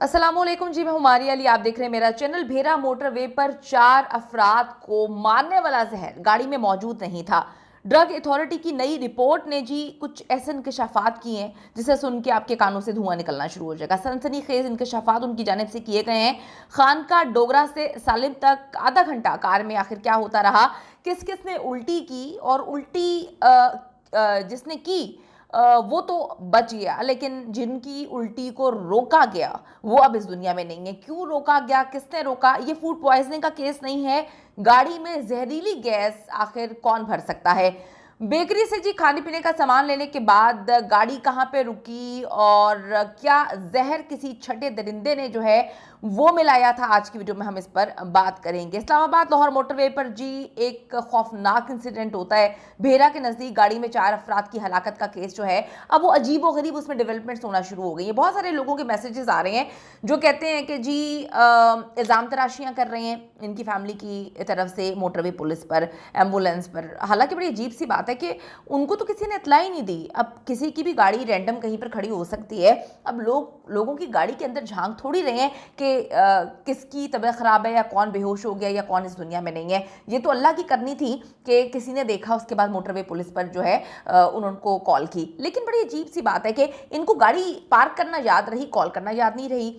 अस्सलामुअलैकुम जी, मैं हुमारी अली। आप देख रहे हैं मेरा चैनल। भेरा मोटरवे पर 4 अफराद को मारने वाला जहर गाड़ी में मौजूद नहीं था। ड्रग अथॉरिटी की नई रिपोर्ट ने जी कुछ ऐसे इंकशाफात किए हैं जिसे सुन के आपके कानों से धुआं निकलना शुरू हो जाएगा। सनसनीखेज इंकशाफात उनकी जानिब से किए गए हैं। खानका डोगरा से सालिम तक आधा घंटा कार में आखिर क्या होता रहा, किस किस ने उल्टी की और उल्टी जिसने की वो तो बच गया, लेकिन जिनकी उल्टी को रोका गया वो अब इस दुनिया में नहीं है। क्यों रोका गया, किसने रोका? ये फूड पॉइजनिंग का केस नहीं है। गाड़ी में जहरीली गैस आखिर कौन भर सकता है? बेकरी से जी खाने पीने का सामान लेने के बाद गाड़ी कहाँ पे रुकी और क्या जहर किसी छठे दरिंदे ने जो है वो मिलाया था, आज की वीडियो में हम इस पर बात करेंगे। इस्लामाबाद लाहौर मोटरवे पर जी एक खौफनाक इंसिडेंट होता है। भेरा के नज़दीक गाड़ी में 4 अफराद की हलाकत का केस जो है अब वो अजीब व गरीब उसमें डेवलपमेंट्स होना शुरू हो गई है। बहुत सारे लोगों के मैसेजेस आ रहे हैं जो कहते हैं कि जी इल्ज़ाम तराशियाँ कर रहे हैं इनकी फैमिली की तरफ से मोटरवे पुलिस पर, एम्बुलेंस पर। हालांकि बड़ी अजीब सी बात है कि उनको तो किसी ने इतला ही नहीं दी। अब किसी की भी गाड़ी रैंडम कहीं पर खड़ी हो सकती है। अब लोगों की गाड़ी के अंदर झांक थोड़ी रहे हैं कि किसकी तबीयत ख़राब है या कौन बेहोश हो गया या कौन इस दुनिया में नहीं है। ये तो अल्लाह की करनी थी कि किसी ने देखा, उसके बाद मोटरवे पुलिस पर जो है उनको कॉल की। लेकिन बड़ी अजीब सी बात है कि इनको गाड़ी पार्क करना याद रही, कॉल करना याद नहीं रही।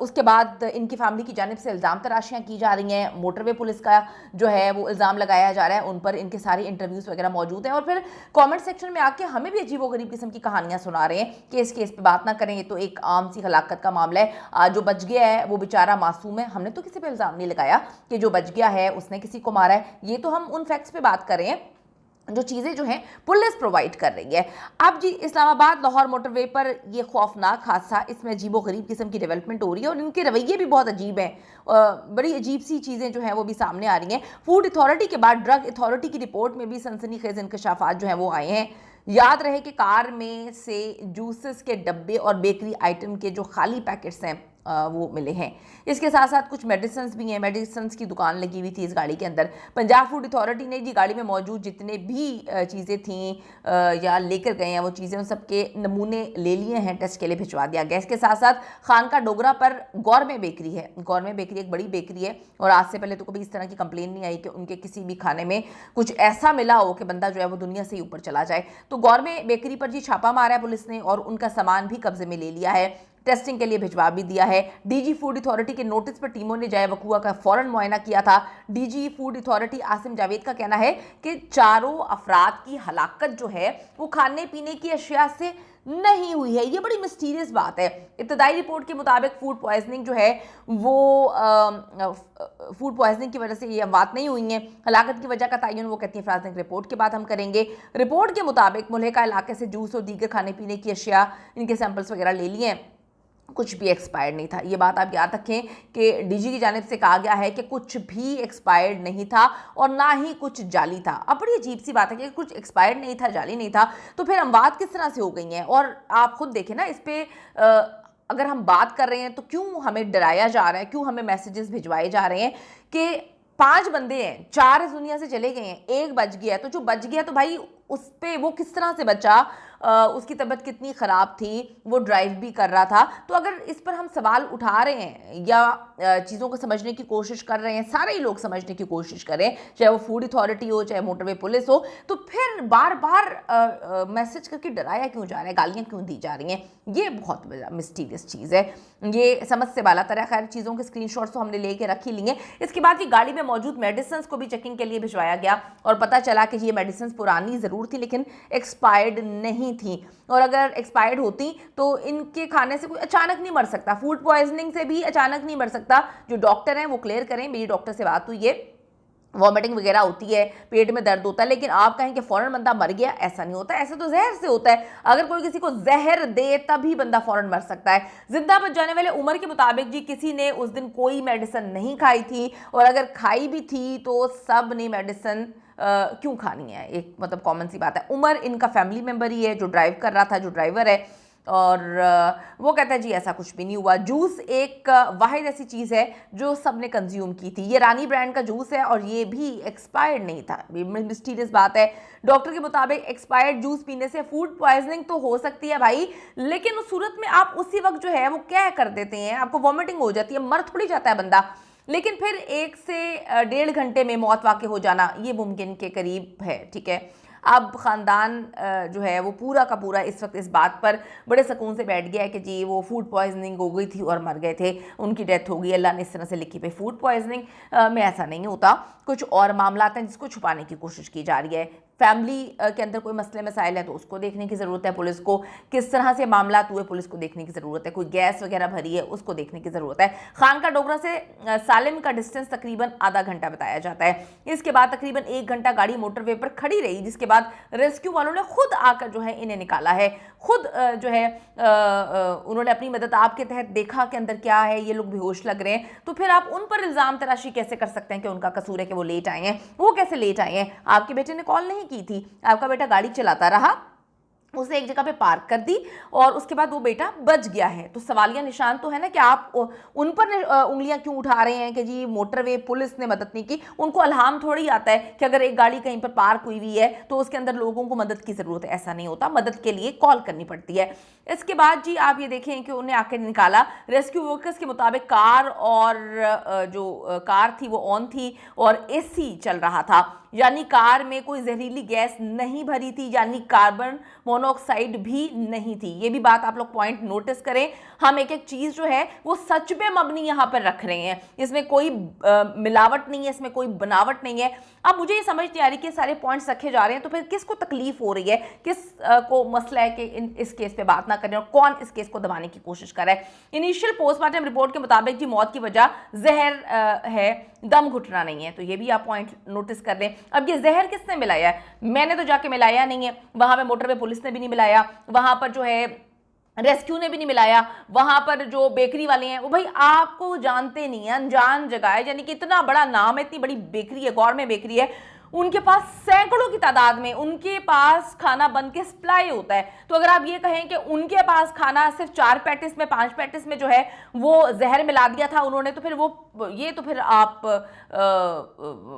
उसके बाद इनकी फैमिली की जानिब से इल्ज़ाम तराशियाँ की जा रही हैं। मोटरवे पुलिस का जो है वो इल्ज़ाम लगाया जा रहा है, उन पर इनके सारे इंटरव्यूज़ वगैरह मौजूद हैं। और फिर कमेंट सेक्शन में आके हमें भी अजीबोगरीब किस्म की कहानियाँ सुना रहे हैं कि इस केस पे बात ना करें, ये तो एक आम सी हलाकत का मामला है। जो बच गया है वो बेचारा मासूम है। हमने तो किसी पर इल्ज़ाम नहीं लगाया कि जो बच गया है उसने किसी को मारा है। ये तो हम उन फैक्ट्स पे बात कर रहे हैं जो चीज़ें जो हैं पुलिस प्रोवाइड कर रही है। अब जी इस्लामाबाद लाहौर मोटरवे पर ये खौफनाक हादसा, इसमें अजीबो गरीब किस्म की डेवलपमेंट हो रही है और इनके रवैये भी बहुत अजीब हैं। बड़ी अजीब सी चीज़ें जो हैं वो भी सामने आ रही हैं। फूड अथॉरिटी के बाद ड्रग अथॉरिटी की रिपोर्ट में भी सनसनीखेज इंकशाफात जो हैं वो आए हैं। याद रहे कि कार में से जूसेस के डब्बे और बेकरी आइटम के जो खाली पैकेट्स हैं वो मिले हैं। इसके साथ साथ कुछ मेडिसिन भी हैं। मेडिसिन की दुकान लगी हुई थी इस गाड़ी के अंदर। पंजाब फूड अथॉरिटी ने जी गाड़ी में मौजूद जितने भी चीज़ें थीं या लेकर गए हैं वो चीज़ें, उन सब के नमूने ले लिए हैं, टेस्ट के लिए भिजवा दिया गया। इसके साथ साथ खानका डोगरा पर गौरमे बेकरी है। गौरमे बेकरी एक बड़ी बेकरी है और आज से पहले तो कभी इस तरह की कंप्लेन नहीं आई कि उनके किसी भी खाने में कुछ ऐसा मिला हो कि बंदा जो है वो दुनिया से ही ऊपर चला जाए। तो गौरमे बेकरी पर जी छापा मारा है पुलिस ने और उनका सामान भी कब्जे में ले लिया है, टेस्टिंग के लिए भिजवा भी दिया है। डीजी फूड अथॉरिटी के नोटिस पर टीमों ने जाए वकुआ का फौरन मुआयना किया था। DG food authority Asim Javed का कहना है कि चारों अफराद की हलाकत जो है वो खाने पीने की अशिया से नहीं हुई है। ये बड़ी मिस्टीरियस बात है। इब्तदाई रिपोर्ट के मुताबिक फूड पॉइजनिंग जो है वो फूड पॉइजनिंग की वजह से ये बात नहीं हुई है। हलाकत की वजह का तयन वो कहती है फॉरेंसिक रिपोर्ट के बाद हम करेंगे। रिपोर्ट के मुताबिक मुल्हिका इलाके से जूस और दीगर खाने पीने की अशिया, इनके सैंपल्स वगैरह ले लिए हैं। कुछ भी एक्सपायर्ड नहीं था। ये बात आप याद रखें कि डीजी की जानिब से कहा गया है कि कुछ भी एक्सपायर्ड नहीं था और ना ही कुछ जाली था। अब बड़ी अजीब सी बात है कि कुछ एक्सपायर्ड नहीं था, जाली नहीं था, तो फिर अमवात किस तरह से हो गई हैं? और आप खुद देखें ना, इस पे अगर हम बात कर रहे हैं तो क्यों हमें डराया जा रहा है, क्यों हमें मैसेजेस भिजवाए जा रहे हैं कि 5 बंदे हैं, 4 इस दुनिया से चले गए हैं, 1 बच गया है। तो जो बच गया तो भाई उस पे वो किस तरह से बचा, उसकी तबीयत कितनी ख़राब थी, वो ड्राइव भी कर रहा था। तो अगर इस पर हम सवाल उठा रहे हैं या चीज़ों को समझने की कोशिश कर रहे हैं, सारे ही लोग समझने की कोशिश करें, चाहे वो फूड अथॉरिटी हो, चाहे मोटरवे पुलिस हो, तो फिर बार बार मैसेज करके डराया क्यों जा रहा है, गालियाँ क्यों दी जा रही हैं? ये बहुत मिस्टीरियस चीज़ है। ये समझ से बाला तरह। खैर, चीज़ों के स्क्रीनशॉट्स तो हमने लेके रख ही लिए। इसके बाद ये गाड़ी में मौजूद मेडिसिन को भी चेकिंग के लिए भिजवाया गया और पता चला कि ये मेडिसिन पुरानी ज़रूर थी लेकिन एक्सपायर्ड नहीं थी। और अगर एक्सपायर्ड होती तो इनके खाने से कोई अचानक नहीं मर सकता। फूड पॉइजनिंग से भी अचानक नहीं मर सकता। जो डॉक्टर हैं वो क्लियर करें। मेरी डॉक्टर से बात हुई है, वॉमिटिंग वगैरह होती है, पेट में दर्द होता है, लेकिन आप कहें कि फ़ौरन बंदा मर गया, ऐसा नहीं होता। ऐसा तो जहर से होता है। अगर कोई किसी को जहर दे तभी बंदा फ़ौरन मर सकता है। जिंदा बच जाने वाले उमर के मुताबिक जी किसी ने उस दिन कोई मेडिसिन नहीं खाई थी और अगर खाई भी थी तो सब ने मेडिसिन क्यों खानी है? एक मतलब कॉमन सी बात है। उमर इनका फैमिली मेम्बर ही है जो ड्राइव कर रहा था, जो ड्राइवर है। और वो कहता है जी ऐसा कुछ भी नहीं हुआ। जूस एक वाहिद ऐसी चीज़ है जो सबने कंज्यूम की थी। ये रानी ब्रांड का जूस है और ये भी एक्सपायर्ड नहीं था। मिस्टीरियस बात है। डॉक्टर के मुताबिक एक्सपायर्ड जूस पीने से फूड पॉइजनिंग तो हो सकती है भाई, लेकिन उस सूरत में आप उसी वक्त जो है वो क्या कर देते हैं, आपको वॉमिटिंग हो जाती है, मर थोड़ी जाता है बंदा, लेकिन फिर 1 से 1.5 घंटे में मौत वाक़ई हो जाना ये मुमकिन के करीब है। ठीक है, अब ख़ानदान जो है वो पूरा का पूरा इस वक्त इस बात पर बड़े सुकून से बैठ गया है कि जी वो फूड पॉइजनिंग हो गई थी और मर गए थे, उनकी डेथ हो गई, अल्लाह ने इस तरह से लिखी। पे फूड पॉइजनिंग में ऐसा नहीं होता, कुछ और मामला हैं जिसको छुपाने की कोशिश की जा रही है। फैमिली के अंदर कोई मसले मसाइल है तो उसको देखने की ज़रूरत है, पुलिस को किस तरह से मामला हुए पुलिस को देखने की ज़रूरत है, कोई गैस वगैरह भरी है उसको देखने की ज़रूरत है। खान का डोगरा से सालिम का डिस्टेंस तकरीबन आधा घंटा बताया जाता है। इसके बाद तकरीबन 1 घंटा गाड़ी मोटरवे पर खड़ी रही, जिसके बाद रेस्क्यू वालों ने खुद आकर जो है इन्हें निकाला है। खुद जो है उन्होंने अपनी मदद आपके तहत देखा कि अंदर क्या है, ये लोग बेहोश लग रहे हैं, तो फिर आप उन पर इल्ज़ाम तराशी कैसे कर सकते हैं कि उनका कसूर है कि वो लेट आए हैं। वो कैसे लेट आए हैं? आपके बेटे ने कॉल नहीं की थी, आपका बेटा गाड़ी चलाता रहा, उसे एक जगह पे पार्क कर दी और उसके बाद वो बेटा बच गया है। तो सवालिया निशान तो है ना कि आप उन पर उंगलियां क्यों उठा रहे हैं कि जी मोटरवे पुलिस ने मदद नहीं की। उनको अल्हाम थोड़ी आता है कि अगर एक गाड़ी कहीं पर पार्क हुई हुई है तो उसके अंदर लोगों को मदद की ज़रूरत है, ऐसा नहीं होता, मदद के लिए कॉल करनी पड़ती है। इसके बाद जी आप ये देखें कि उन्हें आकर निकाला। रेस्क्यू वर्कर्स के मुताबिक कार और जो कार थी वो ऑन थी और AC चल रहा था, यानी कार में कोई जहरीली गैस नहीं भरी थी, यानी कार्बन मोनोऑक्साइड भी नहीं थी। ये भी बात आप लोग पॉइंट नोटिस करें। हम एक एक चीज़ जो है वो सच पे मबनी यहाँ पर रख रहे हैं, इसमें कोई मिलावट नहीं है, इसमें कोई बनावट नहीं है। अब मुझे ये समझ नहीं आ रही कि सारे पॉइंट्स रखे जा रहे हैं तो फिर किसको तकलीफ हो रही है, किस को मसला है कि इस केस पे बात ना करें और कौन इस केस को दबाने की कोशिश कर रहा है। इनिशियल पोस्टमार्टम रिपोर्ट के मुताबिक जी मौत की वजह जहर है, दम घुटना नहीं है, तो ये भी आप पॉइंट नोटिस कर लें। अब ये जहर किसने मिलाया है? मैंने तो जाके मिलाया नहीं है, वहां पे मोटरवे पुलिस ने भी नहीं मिलाया, वहां पर जो है रेस्क्यू ने भी नहीं मिलाया, वहां पर जो बेकरी वाले हैं वो भाई आपको जानते नहीं है, अनजान जगह है, यानी कि इतना बड़ा नाम है, इतनी बड़ी बेकरी है, गौरमेंट बेकरी है, उनके पास सैकड़ों की तादाद में उनके पास खाना बन के सप्लाई होता है। तो अगर आप ये कहें कि उनके पास खाना सिर्फ 4 पैटिस में 5 पैटिस में जो है वो जहर मिला दिया था उन्होंने, तो फिर वो ये तो फिर आप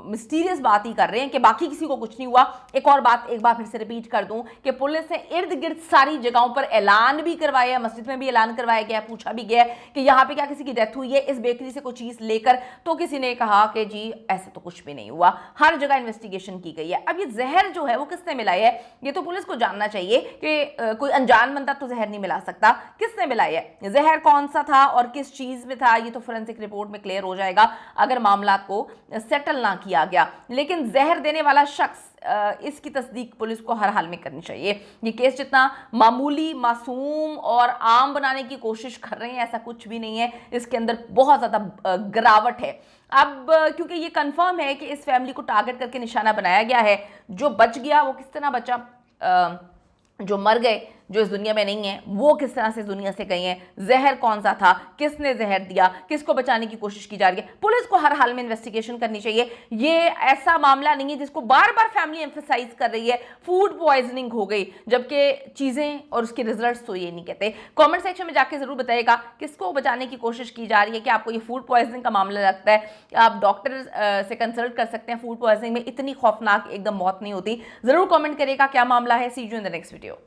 मिस्टीरियस बात ही कर रहे हैं कि बाकी किसी को कुछ नहीं हुआ। एक और बात एक बार फिर से रिपीट कर दूं कि पुलिस ने इर्द गिर्द सारी जगहों पर ऐलान भी करवाया, मस्जिद में भी ऐलान करवाया गया, पूछा भी गया कि यहाँ पे क्या किसी की डेथ हुई है इस बेकरी से कोई चीज़ लेकर, तो किसी ने कहा कि जी ऐसे तो कुछ भी नहीं हुआ। हर जगह इन्वेस्टिगेशन की गई है। अब ये जहर जो है वो किसने मिलाया है, ये तो पुलिस को जानना चाहिए कि कोई अनजान बंदा तो जहर नहीं मिला सकता। किसने मिलाया है, जहर कौन सा था और किस चीज़ में था, ये तो फोरेंसिक रिपोर्ट में क्लियर हो जाएगा अगर मामला को सेटल ना किया गया। लेकिन जहर देने वाला शख्स, इसकी तस्दीक पुलिस को हर हाल में करनी चाहिए। ये केस जितना मामूली, मासूम और आम बनाने की कोशिश कर रहे हैं ऐसा कुछ भी नहीं है, इसके अंदर बहुत ज़्यादा गिरावट है। अब क्योंकि ये कंफर्म है कि इस फैमिली को टारगेट करके निशाना बनाया गया है, जो बच गया वो किस तरह बचा, जो मर गए जो इस दुनिया में नहीं है वो किस तरह से इस दुनिया से गए हैं, जहर कौन सा था, किसने जहर दिया, किसको बचाने की कोशिश की जा रही है। पुलिस को हर हाल में इन्वेस्टिगेशन करनी चाहिए। ये ऐसा मामला नहीं है जिसको बार बार फैमिली एम्फेसाइज कर रही है फूड पॉइजनिंग हो गई, जबकि चीज़ें और उसके रिजल्ट्स तो ये नहीं कहते। कमेंट सेक्शन में जाके जरूर बताइएगा किसको बचाने की कोशिश की जा रही है, कि आपको ये फूड पॉइजनिंग का मामला लगता है, आप डॉक्टर से कंसल्ट कर सकते हैं। फूड पॉइजनिंग में इतनी खौफनाक एकदम मौत नहीं होती। जरूर कॉमेंट करिएगा क्या मामला है। See you in the next video.